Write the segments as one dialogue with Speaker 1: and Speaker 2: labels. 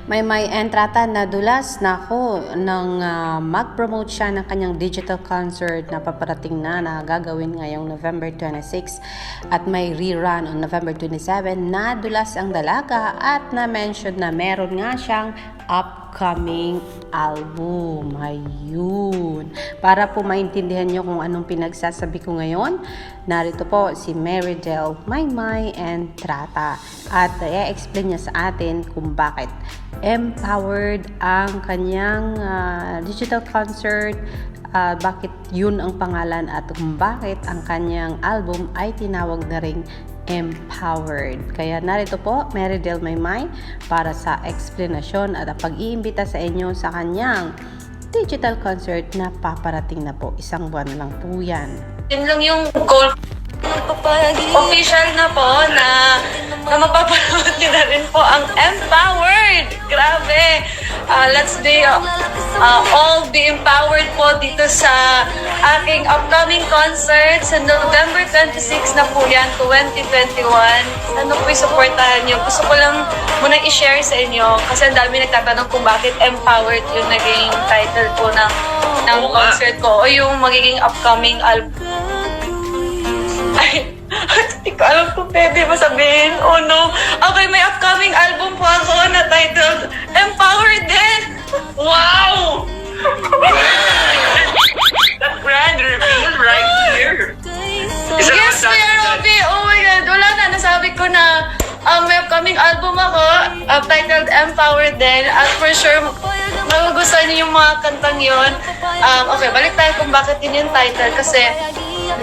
Speaker 1: May entrata na dulas na ako nang mag-promote siya ng kanyang digital concert na paparating na gagawin ngayong November 26 at may rerun on November 27. Nadulas ang dalaga at na-mention na meron nga siyang upcoming album. Ayun. Para po maintindihan nyo kung anong pinagsasabi ko ngayon, narito po si Meridel Maymay Entrata at i-explain niya sa atin kung bakit empowered ang kanyang digital concert, bakit yun ang pangalan at kung bakit ang kanyang album ay tinawag na ring empowered. Kaya narito po, Meridel Maymay para sa explanation at pag-iimbita sa inyo sa kanyang digital concert na paparating na po. Isang buwan na lang po yan.
Speaker 2: Yun lang yung goal. Official na po na mapapanood nyo na rin po ang Empowered. Grabe! Let's be all be empowered po dito sa aking upcoming concert sa November 26 na po yan, 2021. Ano po supportahan nyo? Gusto ko lang munang i-share sa inyo kasi ang dami nagtatanong kung bakit Empowered yung naging title po ng concert ko o yung magiging upcoming album. Ay, hindi ko alam kung pwede masabihin. Oh no. Okay, may upcoming album po ako na titled Empowered din. Wow!
Speaker 3: That grand reveal right here.
Speaker 2: Yes, Kuya Robby. Oh my God. Wala na. Nasabi ko na may upcoming album ako titled Empowered din. At for sure, magugustuhan niyo yung mga kantang yun. Okay, balik tayo kung bakit yun yung title. Kasi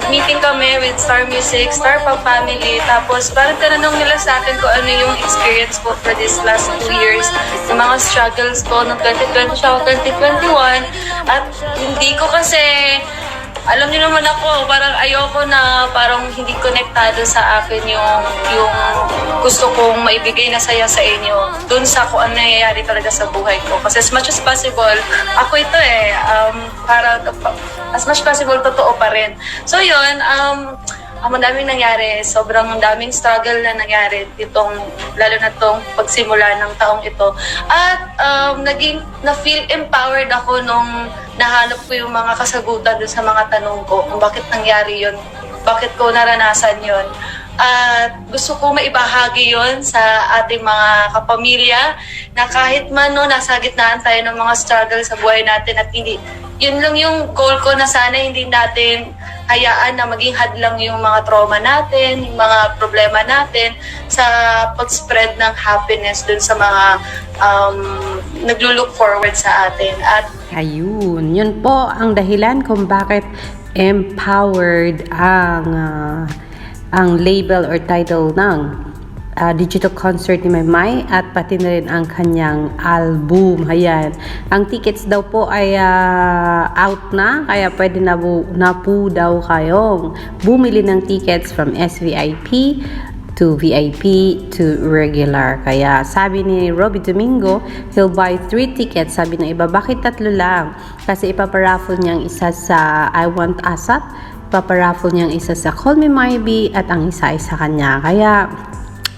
Speaker 2: meeting kami with Star Music, Star Pop Family. Tapos parang tinanong nila sa akin kung ano yung experience ko for this last 2 years. Yung mga struggles ko ng 2020 siya 2021. At hindi ko kasi, alam niyo naman ako, parang ayoko na parang hindi konektado sa akin yung gusto kong maibigay na saya sa inyo. Dun sa kung ano nangyayari talaga sa buhay ko. Kasi as much as possible, ako ito para as much possible, totoo pa rin. So yun, ang daming nangyari. Sobrang daming struggle na nangyari lalo na tong pagsimula ng taong ito. At na-feel empowered ako nung nahanap ko yung mga kasagutan dun sa mga tanong ko kung bakit nangyari yun, bakit ko naranasan yun. At gusto ko maibahagi yun sa ating mga kapamilya na kahit man nasa gitnaan tayo ng mga struggle sa buhay natin at hindi, yun lang yung goal ko na sana hindi natin hayaan na maging hadlang yung mga trauma natin, yung mga problema natin sa pag-spread ng happiness dun sa mga naglo-look forward sa atin. At
Speaker 1: Ayun, yun po ang dahilan kung bakit empowered ang label or title ng digital concert ni Maymay at pati na rin ang kanyang album. Ayan. Ang tickets daw po ay out na, kaya pwede na po daw kayong bumili ng tickets from SVIP to VIP to regular. Kaya sabi ni Robby Domingo, he'll buy 3 tickets. Sabi ng iba, bakit 3 lang? Kasi ipaparaffle niyang isa sa I Want ASAP, ipaparaffle niyang isa sa Call Me Maybe, at ang isa ay sa kanya. Kaya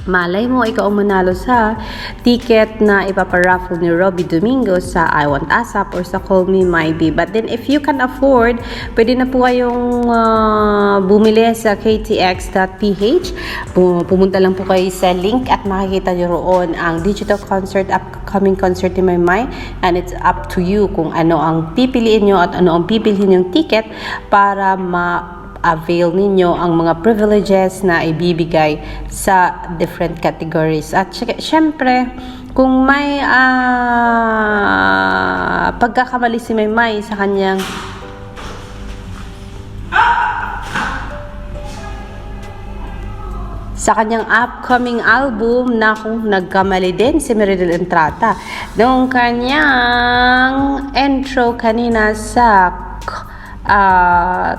Speaker 1: malay mo, ikaw ang manalo sa ticket na ipaparaffle ni Robby Domingo sa I Want ASAP or sa Call Me Maybe. But then, if you can afford, pwede na po kayong bumili sa ktx.ph. Pumunta lang po kayo sa link at makikita nyo roon ang digital concert, upcoming concert ni Maymay. And it's up to you kung ano ang pipiliin nyo at ano ang pipiliin yung ticket para avail ninyo ang mga privileges na ibibigay sa different categories. At syempre, kung may pagkakamali si Maymay sa kanyang upcoming album, na kung nagkamali din si Meridel Entrata nung kanyang intro kanina sa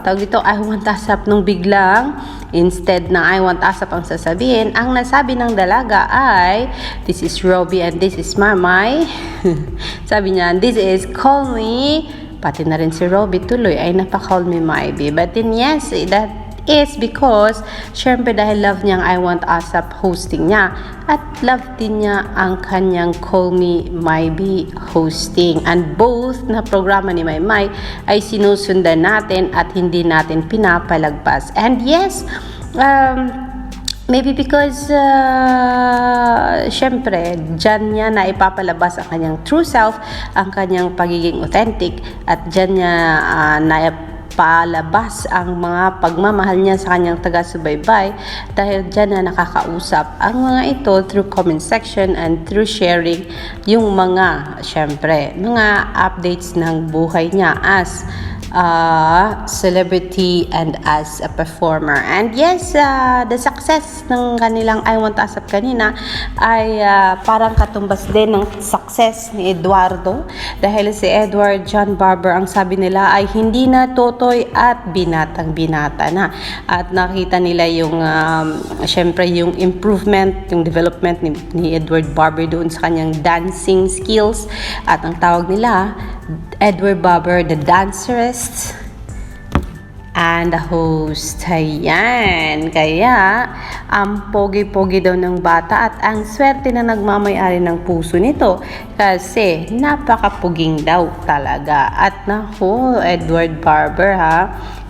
Speaker 1: tawag dito, I Want ASAP, nung biglang instead na I Want ASAP ang sasabihin, ang nasabi ng dalaga ay this is Robby and this is Maymay. Sabi niya, this is Call Me, pati na rin si Robby tuloy ay napaka-Call Me Maybe. But then yes, that is because syempre dahil love niya ang I Want ASAP hosting niya at love din niya ang kanyang Call Me Maybe hosting, and both na programa ni Maymay ay sinusundan natin at hindi natin pinapalagpas. And yes, maybe because syempre dyan niya na ipapalabas ang kanyang true self, ang kanyang pagiging authentic, at dyan niya palabas ang mga pagmamahal niya sa kanyang taga-subaybay, dahil dyan na nakakausap ang mga ito through comment section and through sharing yung mga syempre mga updates ng buhay niya as a celebrity and as a performer. And yes, the success ng kanilang I Want ASAP kanina ay parang katumbas din ng success ni Eduardo, dahil si Edward John Barber, ang sabi nila ay hindi na totoy at binatang binata na, at nakita nila yung syempre yung improvement, yung development ni Edward Barber doon sa kanyang dancing skills, at ang tawag nila Edward Barber, the dancerist and the host. Ayan. Kaya, ang pogi-pogi daw ng bata at ang swerte na nagmamayari ng puso nito kasi napakapuging daw talaga. At naku, Edward Barber ha,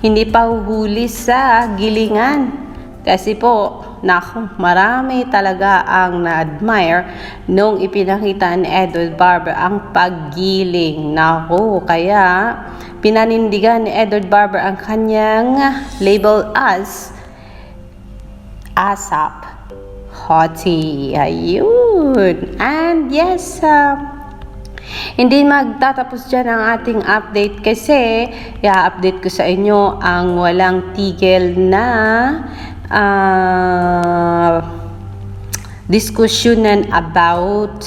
Speaker 1: hindi pa huhuli sa gilingan. Kasi po, naku, marami talaga ang na-admire nung ipinakita ni Edward Barber ang paggiling. Naku, kaya pinanindigan ni Edward Barber ang kanyang label as ASAP Hottie. Ayun. And yes, hindi magtatapos dyan ang ating update kasi i-update ko sa inyo ang walang tigil na diskusyonan about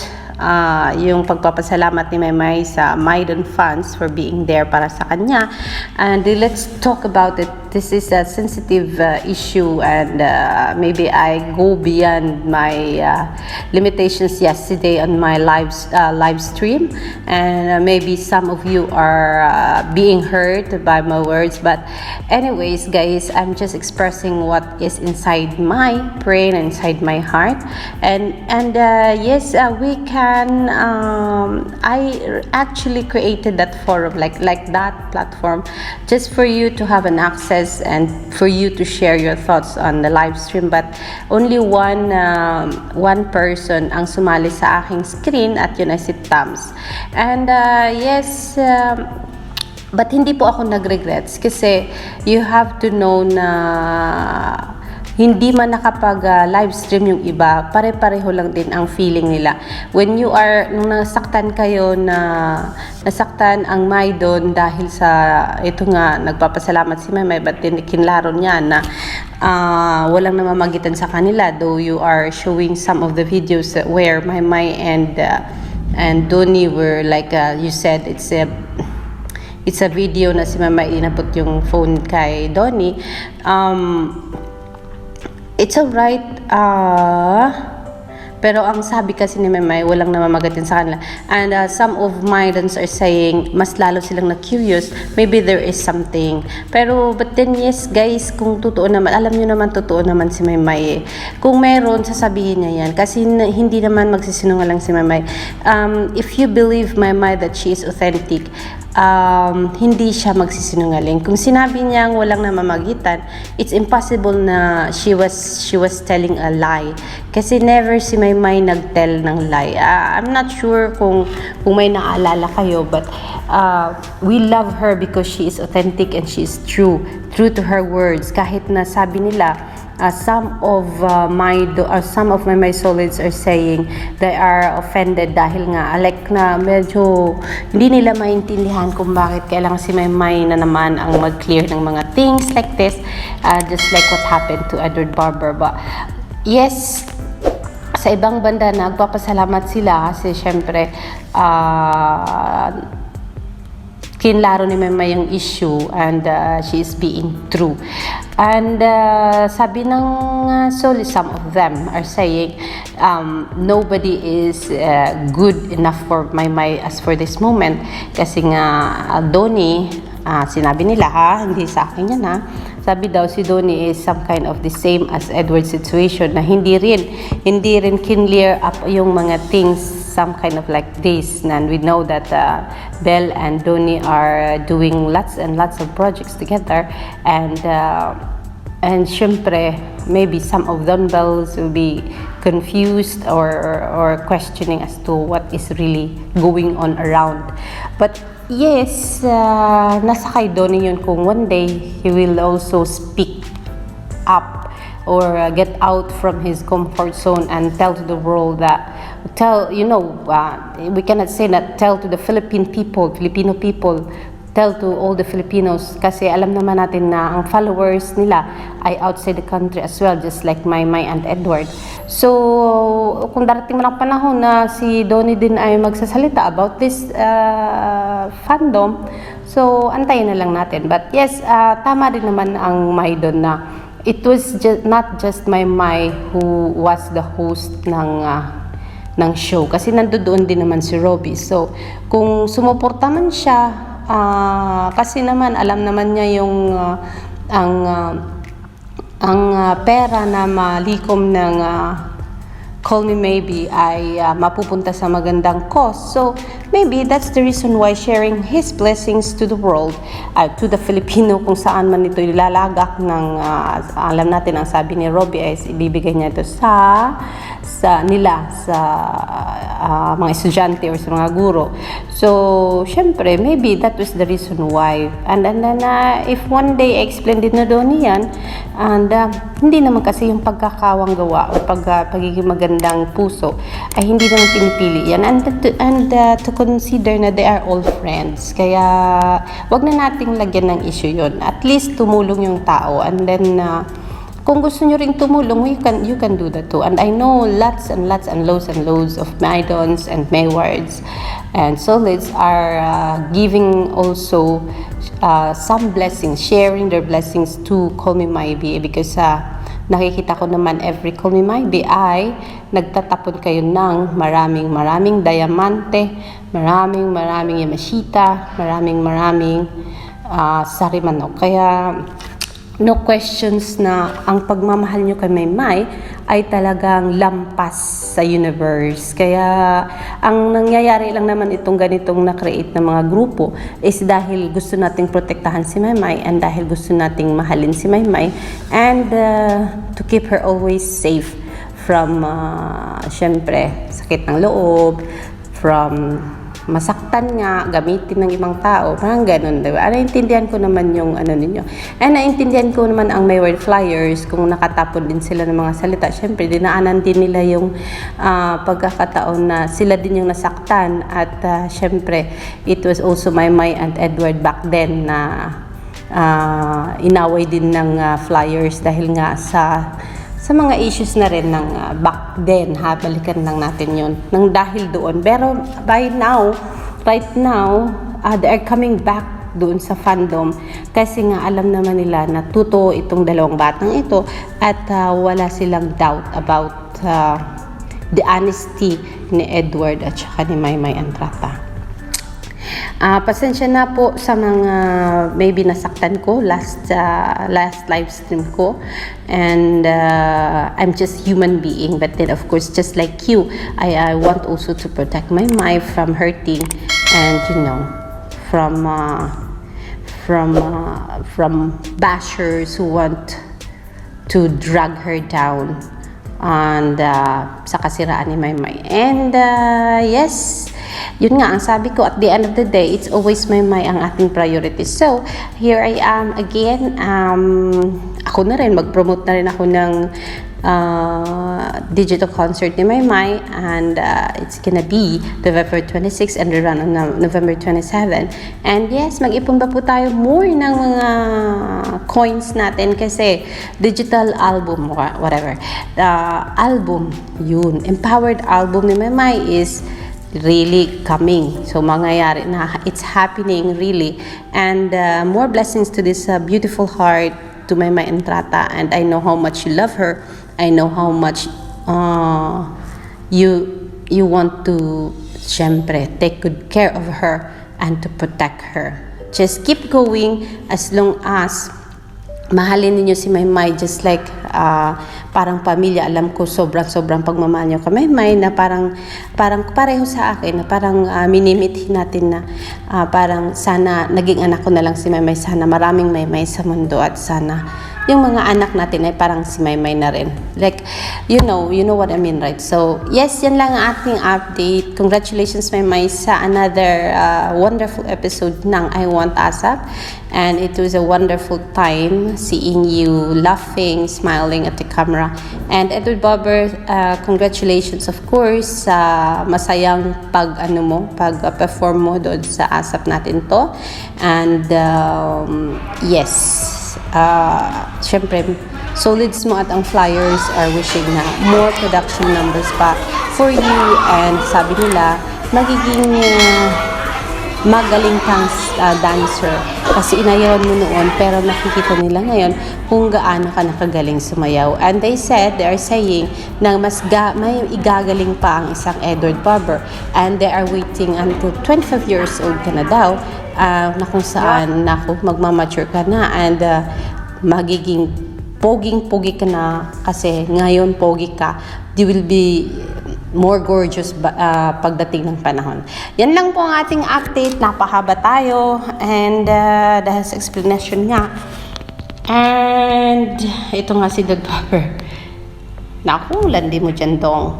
Speaker 1: yung pagpapasalamat ni Maymay sa Maydon fans for being there para sa kanya. And let's talk about it. This is a sensitive issue, and maybe I go beyond my limitations yesterday on my live stream, and maybe some of you are being hurt by my words. But anyways, guys, I'm just expressing what is inside my brain, inside my heart, and yes, we can. I actually created that forum, like that platform, just for you to have an access and for you to share your thoughts on the live stream. But only one person ang sumali sa aking screen, at yun ay si Tams. And yes, but hindi po ako nag-regrets kasi you have to know na hindi man nakapag live stream yung iba, pare-pareho lang din ang feeling nila. When you are, nung nasaktan kayo na nasaktan ang Maydon dahil sa ito nga, nagpapasalamat si Maymay, but din kinlaro niya na walang namamagitan sa kanila, though you are showing some of the videos where Maymay and Donnie were like, you said it's a video na si Maymay inabot yung phone kay Donnie. It's alright, pero ang sabi kasi ni Maymay, walang namamagatin sa kanila. And some of Maydons are saying, mas lalo silang na-curious, maybe there is something. Pero, but then yes guys, kung totoo naman, alam nyo naman totoo naman si Maymay eh. Kung meron, sasabihin niya yan. Kasi hindi naman magsisinungaling si Maymay. If you believe Maymay that she is authentic, hindi siya magsisinungaling. Kung sinabi niyang walang namamagitan, it's impossible na she was telling a lie. Kasi never si Maymay nagtell ng lie. I'm not sure kung may naalala kayo, but we love her because she is authentic and she is true to her words. Kahit na sabi nila, some of my solids are saying they are offended dahil nga like na medyo hindi nila maintindihan kung bakit kailangan si Maymay na naman ang mag-clear ng mga things like this, just like what happened to Edward Barber. But yes, sa ibang banda nagpapasalamat sila kasi syempre kinlaro ni Maymay yung issue, and she is being true. And sabi ng some of them are saying nobody is good enough for Maymay as for this moment. Kasi nga Donnie, sinabi nila ha, hindi sa akin yan ha, sabi daw si Donnie is some kind of the same as Edward situation na hindi rin clear up yung mga things, some kind of like this. And we know that Belle and Donnie are doing lots and lots of projects together, and syempre maybe some of them bells will be confused or questioning as to what is really going on around. But yes, nasa kay Donnie yun kung one day he will also speak up or get out from his comfort zone and tell to the world that, we cannot say that, tell to the Filipino people, tell to all the Filipinos, kasi alam naman natin na ang followers nila ay outside the country as well, just like Maymay and Edward. So, kung darating man ang panahon na si Donnie din ay magsasalita about this fandom, so antayin na lang natin. But yes, tama din naman ang May doon na it was not just Maymay who was the host ng show, kasi nandoon din naman si Robbie. So, kung sumuporta man siya, kasi naman alam naman niya yung ang pera na malikom ng Call Me Maybe ay mapupunta sa magandang cause. So maybe that's the reason why sharing his blessings to the world, to the Filipino, kung saan man ito ilalagak ng alam natin ang sabi ni Robbie ay ibibigay niya ito sa mga estudyante or sa mga guro. So, syempre, maybe that was the reason why. And then, if one day explain din na doon yan, and hindi naman kasi yung pagkakawang gawa o pagiging magandang puso ay hindi naman pinipili yan. And to consider na they are all friends. Kaya, wag na nating lagyan ng issue yun. At least, tumulong yung tao. And then, kung gusto nyo ring tumulong, you can do that too. And I know lots and lots and loads of Maydons and Maywards and Solids are giving also some blessings, sharing their blessings to Call Me Maybe, because nakikita ko naman every Call Me Maybe ay nagtatapon kayo ng maraming diamante, maraming Yamashita, maraming sarimanok. Kaya no questions na ang pagmamahal nyo kay Maymay ay talagang lampas sa universe. Kaya ang nangyayari lang naman itong ganitong na-create na mga grupo is dahil gusto nating protektahan si Maymay, and dahil gusto nating mahalin si Maymay, and to keep her always safe from syempre sakit ng loob, from masaktan nga, gamitin ng ibang tao, parang ganun, diba? Naintindihan ko naman yung ninyo. And naintindihan ko naman ang Mayward Flyers, kung nakatapon din sila ng mga salita. Syempre, dinaanan din nila yung pagkakataon na sila din yung nasaktan. At syempre, it was also Maymay and Edward back then na inaway din ng Flyers dahil nga sa mga issues na rin ng back then, balikan lang natin yun, nang dahil doon. Pero right now, they are coming back doon sa fandom, kasi nga alam naman nila na totoo itong dalawang batang ito, at wala silang doubt about the honesty ni Edward at saka ni Maymay Entrata. Pasensya na po sa mga maybe nasaktan ko last live stream ko, and I'm just human being, but then of course just like you, I want also to protect Maymay from hurting, and from bashers who want to drag her down and sa kasiraan ni Maymay. And yes, yun nga, ang sabi ko, at the end of the day, it's always Maymay ang ating priority. So, here I am again. Ako na rin, mag-promote na rin ako ng digital concert ni Maymay, and it's gonna be November 26 and run on November 27. And yes, mag-ipon ba po tayo more ng mga coins natin, kasi digital album, whatever, album, yun, empowered album ni Maymay is really coming. So mangyayari na, it's happening really, and more blessings to this beautiful heart, to Maymay Entrata. And I know how much you love her. I know how much you want to syempre take good care of her and to protect her. Just keep going as long as mahalin ninyo si Maymay just like parang pamilya. Alam ko sobrang pagmamahal nyo kay Maymay na parang pareho sa akin, na parang minimithi natin na parang sana naging anak ko na lang si Maymay, sana maraming Maymay sa mundo, at sana yung mga anak natin ay parang si Maymay na rin. Like, you know what I mean, right? So, yes, yan lang ang ating update. Congratulations, Maymay, sa another wonderful episode ng I Want ASAP. And it was a wonderful time seeing you laughing, smiling at the camera. And Edward Bobber, congratulations, of course, sa masayang pag-perform mo doon sa ASAP natin to. And, yes, syempre, Solids mo at ang Flyers are wishing na more production numbers pa for you, and sabi nila magiging magaling kang dancer kasi inayawan mo noon, pero nakikita nila ngayon kung gaano ka nakagaling sumayaw. And they are saying na may igagaling pa ang isang Edward Bobber, and they are waiting until 25 years old ka na daw, na kung saan magmamature ka na, and magiging poging-pogi ka na, kasi ngayon pogi ka, you will be more gorgeous pagdating ng panahon. Yan lang po ang ating update. Napahaba tayo, and dahil sa explanation nga. And ito nga si Edward Bobber. Naku, landi mo dyan, Dong.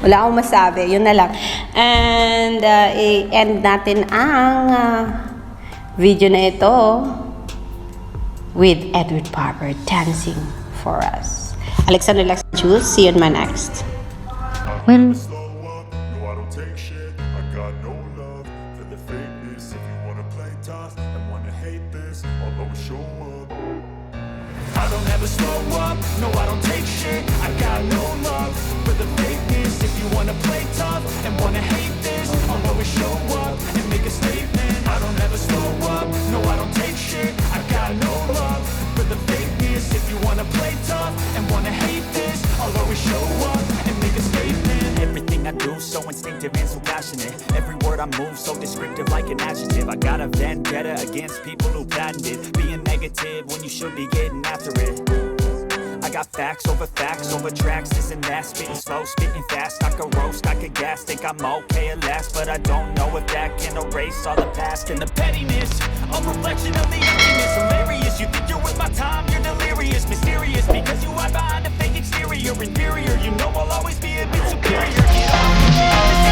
Speaker 1: Wala akong masabi, yun na lang. And i-end natin ang video na ito with Edward Bobber dancing for us. Alexander Lex Jules, see you on my next.
Speaker 4: When slow up, no I don't take shit. I got no love for the fakeness. If you wanna play tough and wanna hate this, I'll always show up. I don't ever slow up, no I don't take shit. I got no love for the fakeness. If you wanna play tough and wanna hate this, I'll always show up and make a statement. I don't ever slow up, no I don't take shit. I got no love for the fakeness. If you wanna play tough and wanna hate this, I'll always show up and make a statement.
Speaker 5: Everything I do so instinctive and so passionate. Every word I move so descriptive like an adjective. I got a vendetta against people who patented being negative when you should be getting after it. I got facts over tracks, this and that. Spitting slow, spitting fast. I could roast, I could gas. Think I'm okay at last, but I don't know if that can erase all the past. And the pettiness, a reflection of the emptiness. Hilarious, you think you're with my time, you're delirious. Mysterious, because you hide behind a fake exterior. Inferior, you know I'll always be a bit superior. Get off.